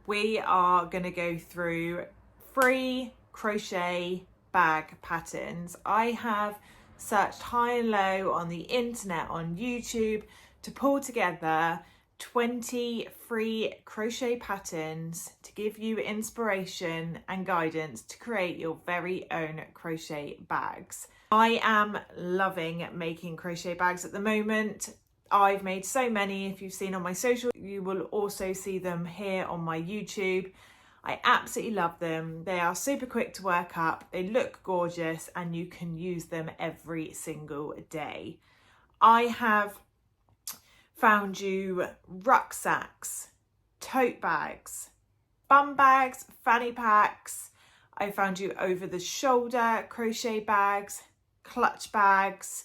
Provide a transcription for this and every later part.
we are going to go through 3 crochet bag patterns. I have searched high and low on the internet, on YouTube, to pull together 20 free crochet patterns to give you inspiration and guidance to create your very own crochet bags. I am loving making crochet bags at the moment. I've made so many. If you've seen on my social, you will also see them here on my YouTube. I absolutely love them. They are super quick to work up, they look gorgeous, and you can use them every single day. I have found you rucksacks, tote bags, bum bags, fanny packs. I found you over the shoulder crochet bags, clutch bags,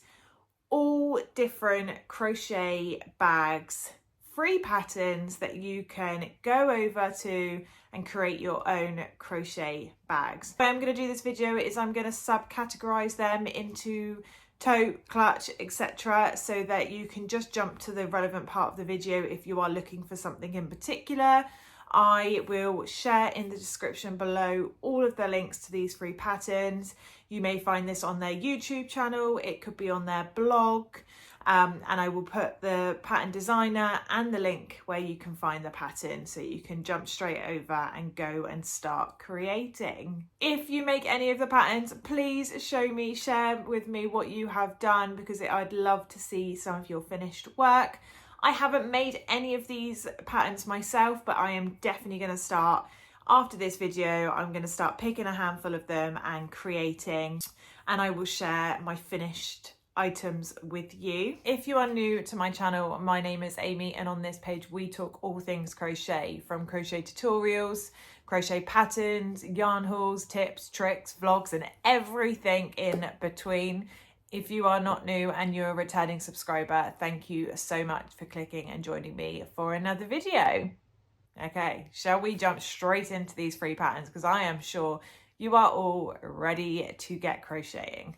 all different crochet bags, free patterns that you can go over to and create your own crochet bags. The way I'm going to do this video is I'm going to subcategorize them into tote, clutch, etc., so that you can just jump to the relevant part of the video if you are looking for something in particular. I will share in the description below all of the links to these free patterns. You may find this on their YouTube channel, it could be on their blog, and I will put the pattern designer and the link where you can find the pattern so you can jump straight over and go and start creating. If you make any of the patterns, please show me, share with me what you have done, because I'd love to see some of your finished work. I haven't made any of these patterns myself, but I am definitely going to start after this video. I'm going to start picking a handful of them and creating, and I will share my finished items with you. If you are new to my channel, my name is Amy, and on this page we talk all things crochet, from crochet tutorials, crochet patterns, yarn hauls, tips, tricks, vlogs, and everything in between. If you are not new and you're a returning subscriber, thank you so much for clicking and joining me for another video. Okay, shall we jump straight into these free patterns, because I am sure you are all ready to get crocheting.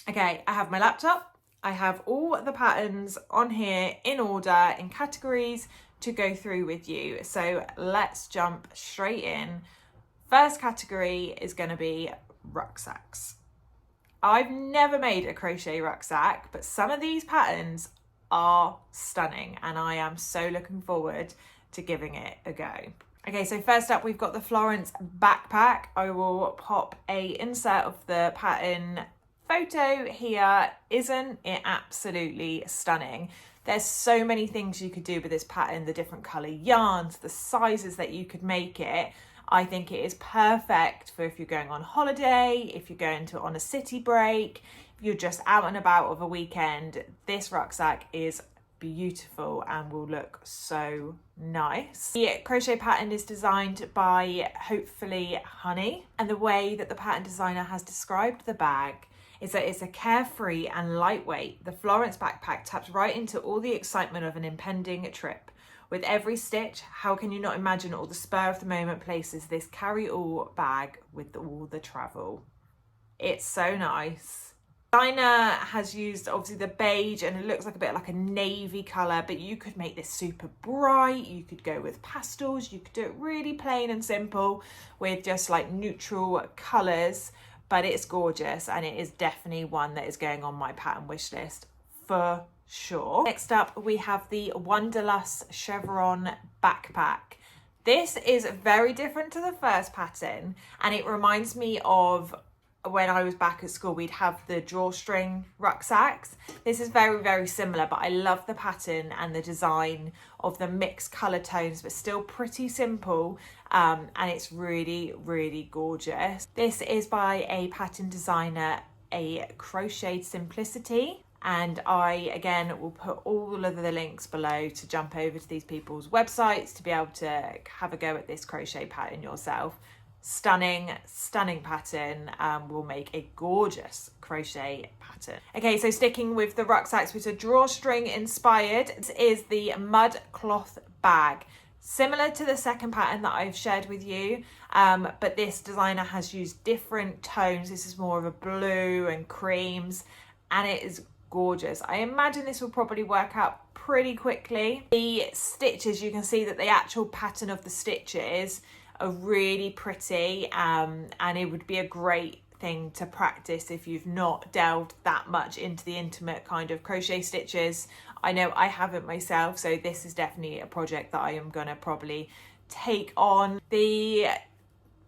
Okay, I have my laptop. I have all the patterns on here in order, in categories to go through with you. So let's jump straight in. First category is going to be rucksacks. I've never made a crochet rucksack, but some of these patterns are stunning and I am so looking forward to giving it a go. Okay, so first up we've got the Florence backpack. I will pop a insert of the pattern photo here. Isn't it absolutely stunning? There's so many things you could do with this pattern, the different colour yarns, the sizes that you could make it. I think it is perfect for if you're going on holiday, if you're going on a city break, if you're just out and about of a weekend. This rucksack is beautiful and will look so nice. The crochet pattern is designed by Hopefully Honey, and the way that the pattern designer has described the bag is that it's a carefree and lightweight. The Florence backpack taps right into all the excitement of an impending trip. With every stitch, how can you not imagine all the spur of the moment places this carry-all bag with all the travel? It's so nice. Designer has used obviously the beige, and it looks like a bit like a navy colour, but you could make this super bright. You could go with pastels. You could do it really plain and simple with just like neutral colours, but it's gorgeous and it is definitely one that is going on my pattern wish list for sure. Next up we have the Wanderlust chevron backpack. This is very different to the first pattern, and it reminds me of when I was back at school. We'd have the drawstring rucksacks. This is very, very similar, but I love the pattern and the design of the mixed color tones, but still pretty simple, and it's really, really gorgeous. This is by a pattern designer, a Crocheted Simplicity. And I, again, will put all of the links below to jump over to these people's websites to be able to have a go at this crochet pattern yourself. Stunning, stunning pattern, will make a gorgeous crochet pattern. Okay, so sticking with the rucksacks, which are drawstring inspired, this is the mud cloth bag. Similar to the second pattern that I've shared with you, but this designer has used different tones. This is more of a blue and creams, and it is gorgeous. I imagine this will probably work out pretty quickly. The stitches, you can see that the actual pattern of the stitches are really pretty, and it would be a great thing to practice if you've not delved that much into the intimate kind of crochet stitches. I know I haven't myself, so this is definitely a project that I am gonna probably take on. The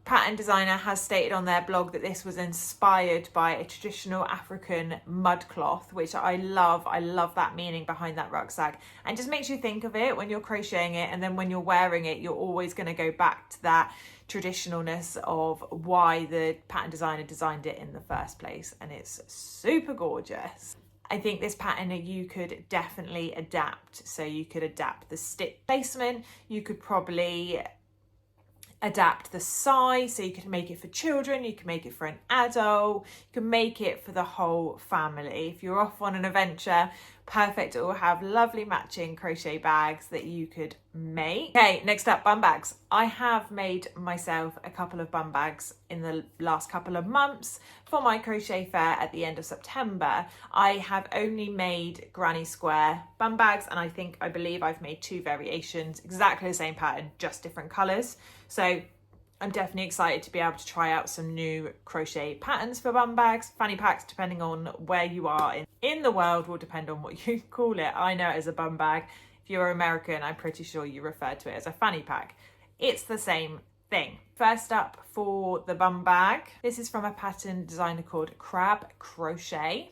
pattern designer has stated on their blog that this was inspired by a traditional African mud cloth, which I love. I love that meaning behind that rucksack, and just makes you think of it when you're crocheting it, and then when you're wearing it, you're always going to go back to that traditionalness of why the pattern designer designed it in the first place, and it's super gorgeous. I think this pattern you could definitely adapt. So you could adapt the stitch placement, you could probably adapt the size, so you can make it for children, you can make it for an adult, you can make it for the whole family. If you're off on an adventure, perfect. It will have lovely matching crochet bags that you could make. Okay, next up, bum bags. I have made myself a couple of bum bags in the last couple of months for my crochet fair at the end of September. I have only made granny square bum bags, and I believe I've made 2 variations, exactly the same pattern, just different colors. So I'm definitely excited to be able to try out some new crochet patterns for bum bags, fanny packs, depending on where you are in the world, will depend on what you call it. I know it as a bum bag. If you're American, I'm pretty sure you refer to it as a fanny pack. It's the same thing. First up for the bum bag, this is from a pattern designer called Crab Crochet,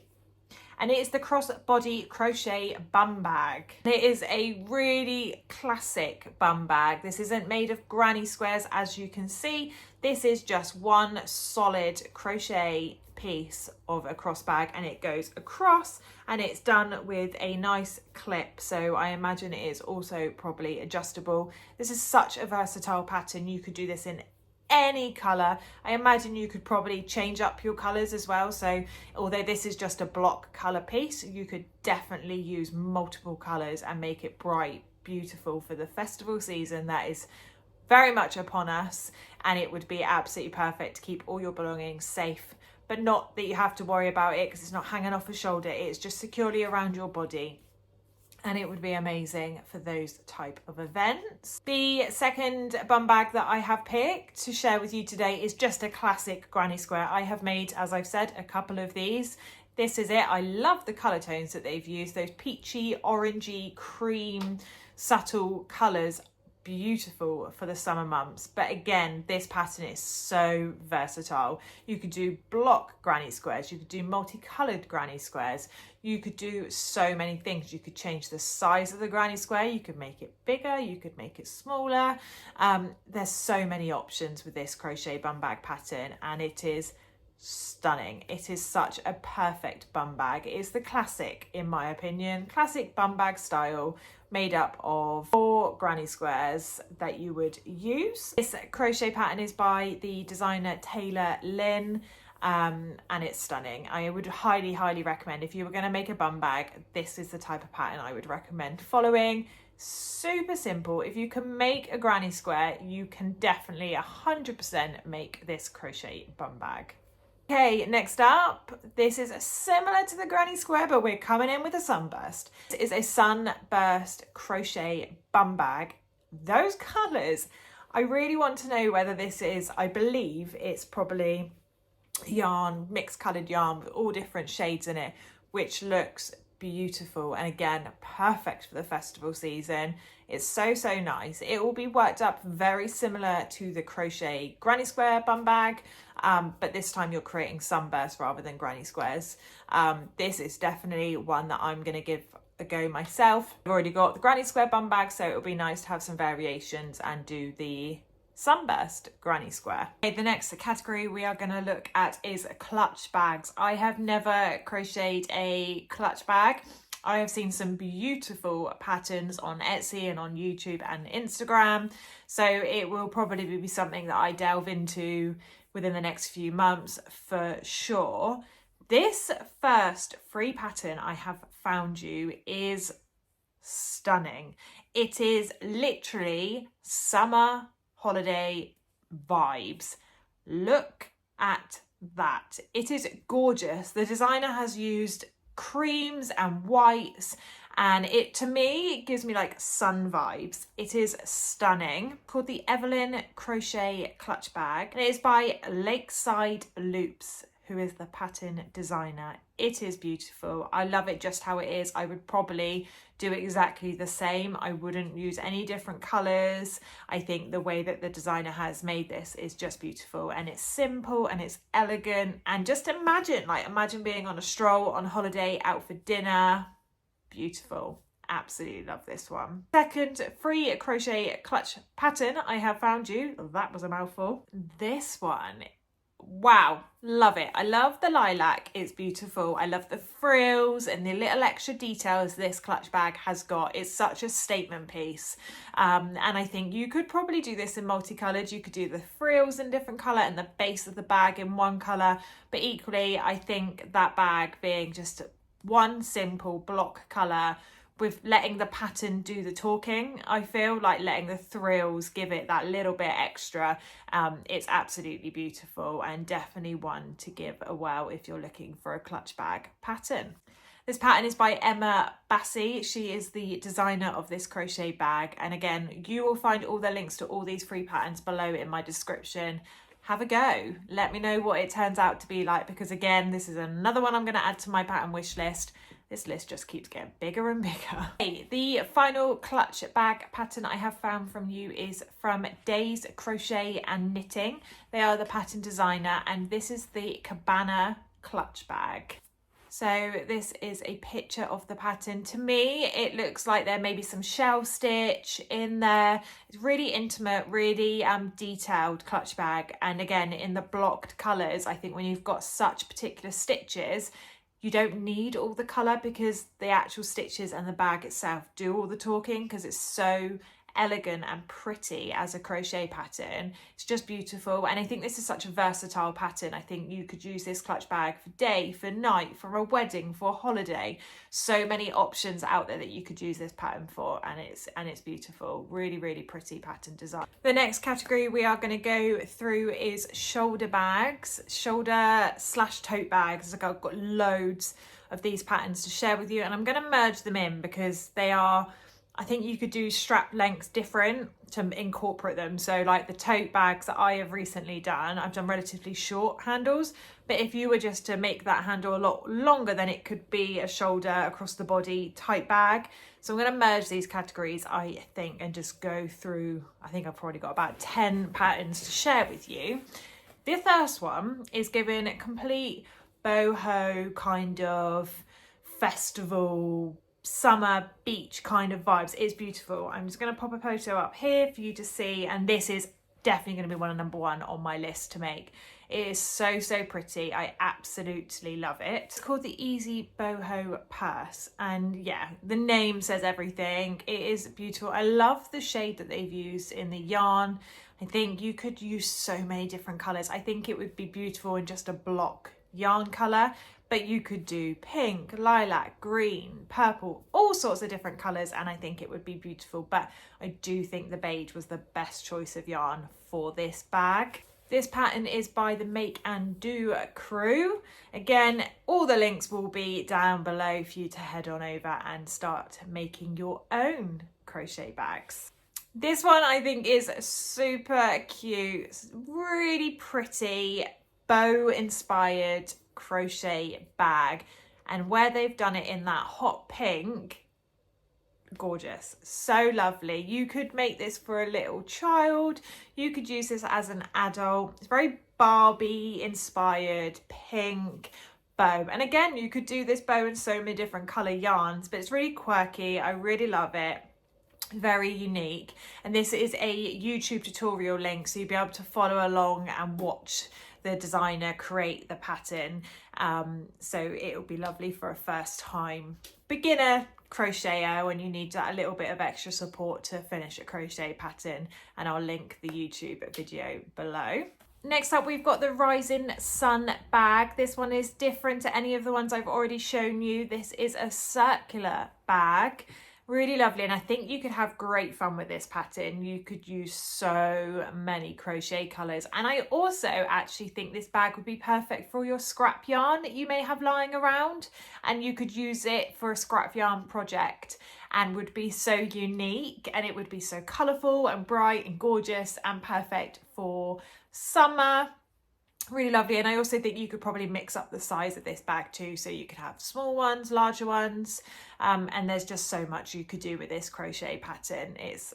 and it is the crossbody crochet bum bag. It is a really classic bum bag. This isn't made of granny squares, as you can see. This is just one solid crochet piece of a cross bag, and it goes across, and it's done with a nice clip, so I imagine it is also probably adjustable. This is such a versatile pattern. You could do this in any color. I imagine you could probably change up your colors as well, so although this is just a block color piece, you could definitely use multiple colors and make it bright, beautiful for the festival season that is very much upon us. And it would be absolutely perfect to keep all your belongings safe, but not that you have to worry about it because it's not hanging off a shoulder, it's just securely around your body. And it would be amazing for those type of events. The second bum bag that I have picked to share with you today is just a classic granny square. I have made, as I've said, a couple of these. This is it. I love the colour tones that they've used. Those peachy, orangey, cream, subtle colours. Beautiful for the summer months. But again, this pattern is so versatile. You could do block granny squares, you could do multicolored granny squares, you could do so many things. You could change the size of the granny square, you could make it bigger, you could make it smaller. There's so many options with this crochet bum bag pattern, and it is stunning. It is such a perfect bum bag. It is the classic, in my opinion, classic bum bag style, made up of 4 granny squares that you would use. This crochet pattern is by the designer Taylor Lynn, and it's stunning. I would highly recommend, if you were going to make a bum bag, this is the type of pattern I would recommend following. Super simple. If you can make a granny square, you can definitely 100% make this crochet bum bag. Okay, next up, this is similar to the granny square, but we're coming in with a sunburst. This is a sunburst crochet bum bag. Those colours, I really want to know whether this is, I believe it's probably yarn, mixed coloured yarn with all different shades in it, which looks beautiful, and again, perfect for the festival season. It's so nice. It will be worked up very similar to the crochet granny square bum bag, but this time you're creating sunbursts rather than granny squares. This is definitely one that I'm going to give a go myself. I've already got the granny square bum bag, so it'll be nice to have some variations and do the sunburst granny square. Okay, the next category we are going to look at is clutch bags. I have never crocheted a clutch bag. I have seen some beautiful patterns on Etsy and on YouTube and Instagram, so it will probably be something that I delve into within the next few months for sure. This first free pattern I have found you is stunning. It is literally summer holiday vibes. Look at that. It is gorgeous. The designer has used creams and whites and it, to me, it gives me like sun vibes. It is stunning. Called the Evelyn Crochet Clutch Bag, and it is by Lakeside Loops, who is the pattern designer. It is beautiful. I love it just how it is. I would probably do exactly the same. I wouldn't use any different colours. I think the way that the designer has made this is just beautiful, and it's simple and it's elegant, and just imagine being on a stroll, on holiday, out for dinner. Beautiful. Absolutely love this one. Second free crochet clutch pattern I have found you. That was a mouthful. This one, wow, love it. I love the lilac, it's beautiful. I love the frills and the little extra details this clutch bag has got. It's such a statement piece, and I think you could probably do this in multicolored. You could do the frills in different color and the base of the bag in one color, but equally I think that bag being just one simple block color with letting the pattern do the talking, I feel like letting the thrills give it that little bit extra. It's absolutely beautiful, and definitely one to give a whirl if you're looking for a clutch bag pattern. This pattern is by Emma Bassi. She is the designer of this crochet bag, and again, you will find all the links to all these free patterns below in my description. Have a go. Let me know what it turns out to be like, because again, this is another one I'm going to add to my pattern wish list. This list just keeps getting bigger and bigger. Okay, the final clutch bag pattern I have found from you is from Days Crochet and Knitting. They are the pattern designer, and this is the Cabana clutch bag. So this is a picture of the pattern. To me, it looks like there may be some shell stitch in there. It's really intimate, really detailed clutch bag. And again, in the blocked colours, I think when you've got such particular stitches, you don't need all the colour, because the actual stitches and the bag itself do all the talking, because it's so elegant and pretty as a crochet pattern. It's just beautiful, and I think this is such a versatile pattern. I think you could use this clutch bag for day, for night, for a wedding, for a holiday. So many options out there that you could use this pattern for, and it's beautiful. Really, really pretty pattern design. The next category we are going to go through is shoulder bags, shoulder/tote bags. Like, I've got loads of these patterns to share with you, and I'm going to merge them in because they are, I think you could do strap lengths different to incorporate them. So like the tote bags that I have recently done, I've done relatively short handles, but if you were just to make that handle a lot longer, then it could be a shoulder across the body type bag. So I'm going to merge these categories, I think, and just go through, I think I've probably got about 10 patterns to share with you. The first one is given complete boho kind of festival, summer beach kind of vibes. It's beautiful. I'm just going to pop a photo up here for you to see, and this is definitely going to be one of number one on my list to make. It is so pretty. I absolutely love it. It's called the Easy Boho Purse, and yeah, the name says everything. It is beautiful. I love the shade that they've used in the yarn. I think you could use so many different colors. I think it would be beautiful in just a block yarn color, but you could do pink, lilac, green, purple, all sorts of different colours, and I think it would be beautiful. But I do think the beige was the best choice of yarn for this bag. This pattern is by the Make and Do crew. Again, all the links will be down below for you to head on over and start making your own crochet bags. This one I think is super cute. It's really pretty, bow inspired crochet bag, and where they've done it in that hot pink, gorgeous, so lovely. You could make this for a little child, you could use this as an adult. It's very Barbie inspired pink bow, and again, you could do this bow in so many different color yarns, but it's really quirky. I really love it. Very unique, and this is a YouTube tutorial link, so you'll be able to follow along and watch the designer create the pattern. So it'll be lovely for a first time beginner crocheter when you need that little bit of extra support to finish a crochet pattern, and I'll link the YouTube video below. Next up, we've got the Rising Sun bag. This one is different to any of the ones I've already shown you. This is a circular bag, Really lovely, and I think you could have great fun with this pattern. You could use so many crochet colours, and I also actually think this bag would be perfect for your scrap yarn that you may have lying around, and you could use it for a scrap yarn project and would be so unique, and it would be so colourful and bright and gorgeous and perfect for summer. Really lovely. And I also think you could probably mix up the size of this bag too, so you could have small ones, larger ones, and there's just so much you could do with this crochet pattern. It's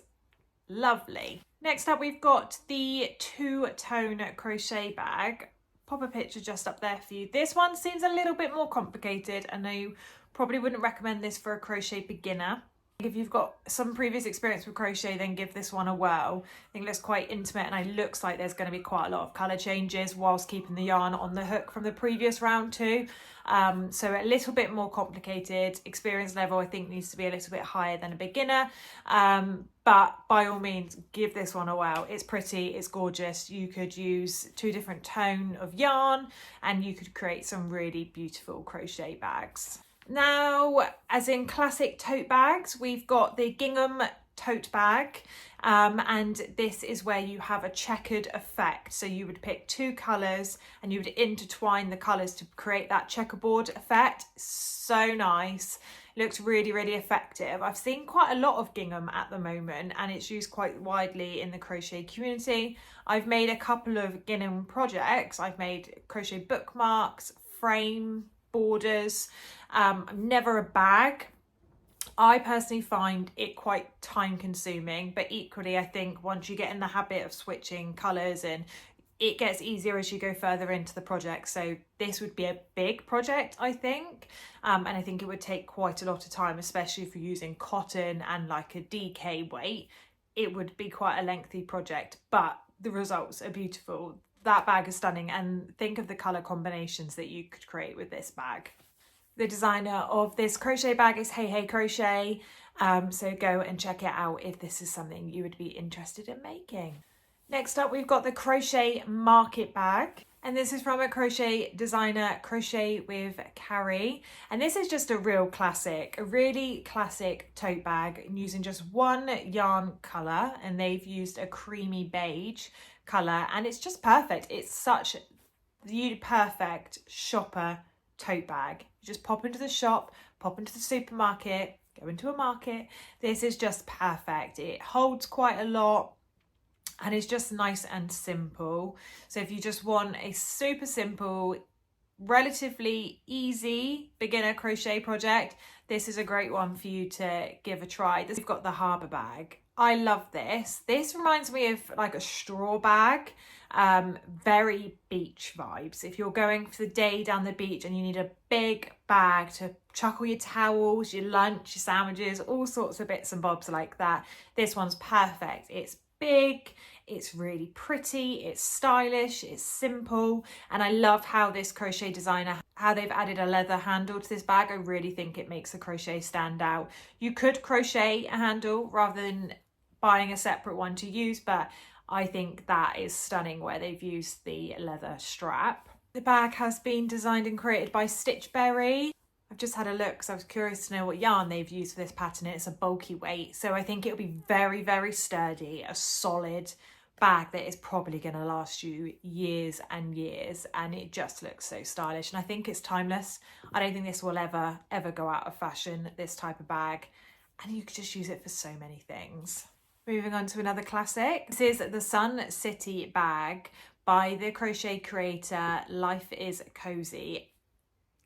lovely. Next up, we've got the two-tone crochet bag. Pop a picture just up there for you. This one seems a little bit more complicated, and I probably wouldn't recommend this for a crochet beginner. If you've got some previous experience with crochet, then give this one a whirl. I think it looks quite intimate, and it looks like there's going to be quite a lot of colour changes whilst keeping the yarn on the hook from the previous round too. So a little bit more complicated. Experience level I think needs to be a little bit higher than a beginner. But by all means, give this one a whirl. It's pretty, it's gorgeous. You could use 2 different tone of yarn, and you could create some really beautiful crochet bags. Now, as in classic tote bags, we've got the gingham tote bag, and this is where you have a checkered effect. So you would pick 2 colours and you would intertwine the colours to create that checkerboard effect. So nice. It looks really, really effective. I've seen quite a lot of gingham at the moment, and it's used quite widely in the crochet community. I've made a couple of gingham projects. I've made crochet bookmarks, frame borders, never a bag. I personally find it quite time consuming, but equally I think once you get in the habit of switching colours, and it gets easier as you go further into the project. So this would be a big project, I think, and I think it would take quite a lot of time, especially if you're using cotton and like a DK weight. It would be quite a lengthy project, but the results are beautiful. That bag is stunning, and think of the colour combinations that you could create with this bag. The designer of this crochet bag is Hey Hey Crochet, so go and check it out if this is something you would be interested in making. Next up, we've got the crochet market bag, and this is from a crochet designer, Crochet with Carrie, and this is just a real classic, a really classic tote bag using just 1 yarn colour, and they've used a creamy beige colour, and it's just perfect. It's such the perfect shopper tote bag. You just pop into the shop, pop into the supermarket, go into a market. This is just perfect. It holds quite a lot, and it's just nice and simple. So if you just want a super simple, relatively easy beginner crochet project, this is a great one for you to give a try. We've got the harbour bag. I love this. This reminds me of like a straw bag, very beach vibes. If you're going for the day down the beach and you need a big bag to chuck all your towels, your lunch, your sandwiches, all sorts of bits and bobs like that, this one's perfect. It's big, it's really pretty, it's stylish, it's simple, and I love how this crochet designer, how they've added a leather handle to this bag. I really think it makes the crochet stand out. You could crochet a handle rather than buying a separate one to use, but I think that is stunning where they've used the leather strap. The bag has been designed and created by Stitchberry. I've just had a look because I was curious to know what yarn they've used for this pattern. It's a bulky weight, so I think it'll be very, very sturdy, a solid bag that is probably going to last you years and years, and it just looks so stylish, and I think it's timeless. I don't think this will ever go out of fashion, this type of bag, and you could just use it for so many things. Moving on to another classic. This is the Sun City bag by the crochet creator Life is Cozy.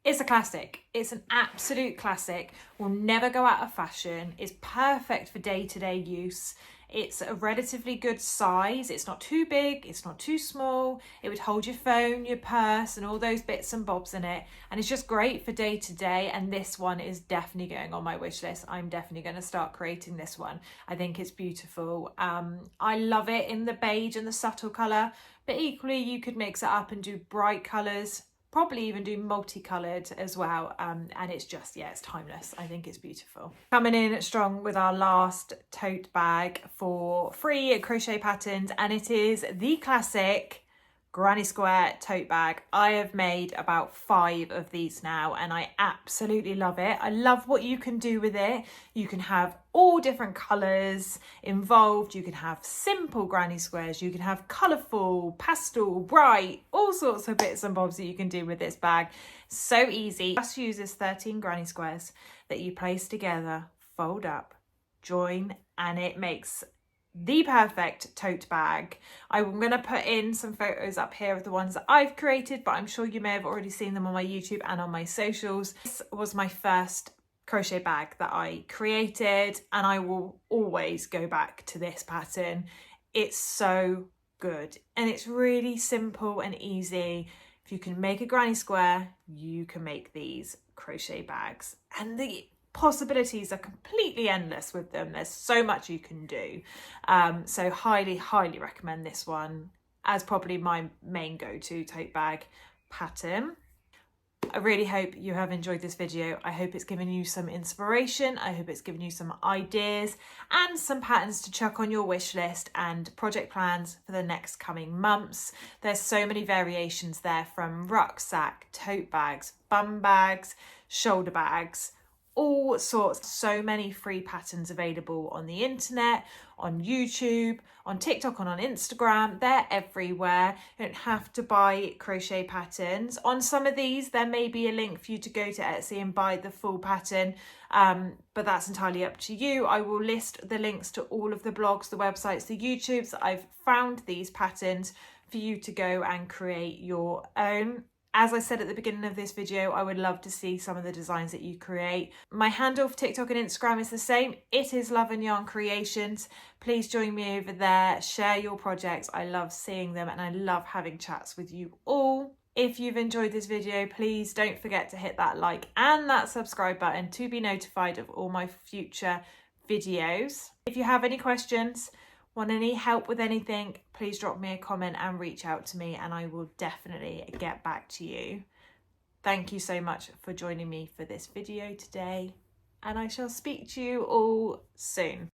It's a classic. It's an absolute classic. Will never go out of fashion. It's perfect for day-to-day use. It's a relatively good size. It's not too big, it's not too small. It would hold your phone, your purse, and all those bits and bobs in it. And it's just great for day to day. And this one is definitely going on my wish list. I'm definitely going to start creating this one. I think it's beautiful. I love it in the beige and the subtle colour, but equally you could mix it up and do bright colours. Probably even do multicolored as well, and it's just, yeah, it's timeless. I think it's beautiful. Coming in strong with our last tote bag for free crochet patterns, and it is the classic granny square tote bag. I have made about 5 of these now and I absolutely love it. I love what you can do with it. You can have all different colours involved. You can have simple granny squares. You can have colourful, pastel, bright, all sorts of bits and bobs that you can do with this bag. So easy. Just uses 13 granny squares that you place together, fold up, join, and it makes the perfect tote bag. I'm going to put in some photos up here of the ones that I've created, but I'm sure you may have already seen them on my YouTube and on my socials. This was my first crochet bag that I created, and I will always go back to this pattern. It's so good and it's really simple and easy. If you can make a granny square, you can make these crochet bags, and the possibilities are completely endless with them. There's so much you can do. So highly recommend this one as probably my main go-to tote bag pattern. I really hope you have enjoyed this video. I hope it's given you some inspiration. I hope it's given you some ideas and some patterns to chuck on your wish list and project plans for the next coming months. There's so many variations there, from rucksack, tote bags, bum bags, shoulder bags, all sorts. So many free patterns available on the internet, on YouTube, on TikTok, and on Instagram. They're everywhere. You don't have to buy crochet patterns. On some of these there may be a link for you to go to Etsy and buy the full pattern, but that's entirely up to you. I will list the links to all of the blogs, the websites, the YouTubes that I've found these patterns for you to go and create your own. As I said at the beginning of this video, I would love to see some of the designs that you create. My handle for TikTok and Instagram is the same. It is Love and Yarn Creations. Please join me over there. Share your projects. I love seeing them and I love having chats with you all. If you've enjoyed this video, please don't forget to hit that like and that subscribe button to be notified of all my future videos. If you have any questions, want any help with anything, please drop me a comment and reach out to me and I will definitely get back to you. Thank you so much for joining me for this video today, and I shall speak to you all soon.